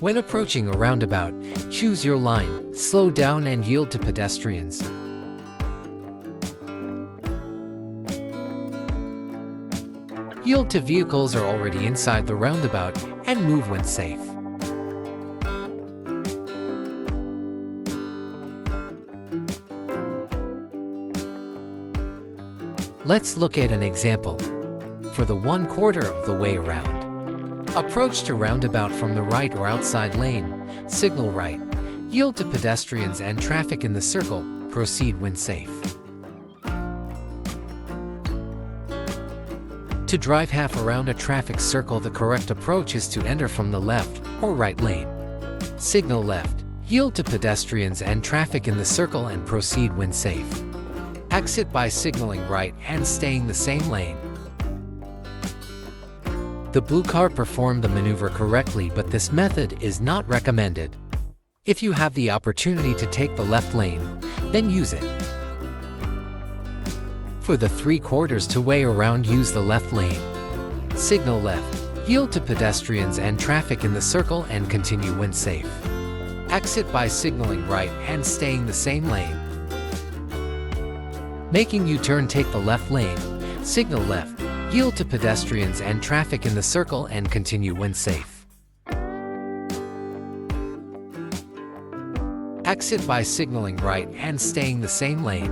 When approaching a roundabout, choose your line, slow down and yield to pedestrians. Yield to vehicles are already inside the roundabout and move when safe. Let's look at an example. For the 1/4 of the way around, approach to roundabout from the right or outside lane, signal right, yield to pedestrians and traffic in the circle, proceed when safe. To drive half around a traffic circle, the correct approach is to enter from the left or right lane. Signal left, yield to pedestrians and traffic in the circle and proceed when safe. Exit by signaling right and staying the same lane. The blue car performed the maneuver correctly, but this method is not recommended. If you have the opportunity to take the left lane, then use it. For the 3/4 to way around, use the left lane. Signal left, yield to pedestrians and traffic in the circle and continue when safe. Exit by signaling right and staying the same lane. Making U-turn, take the left lane, signal left, yield to pedestrians and traffic in the circle and continue when safe. Exit by signaling right and staying the same lane.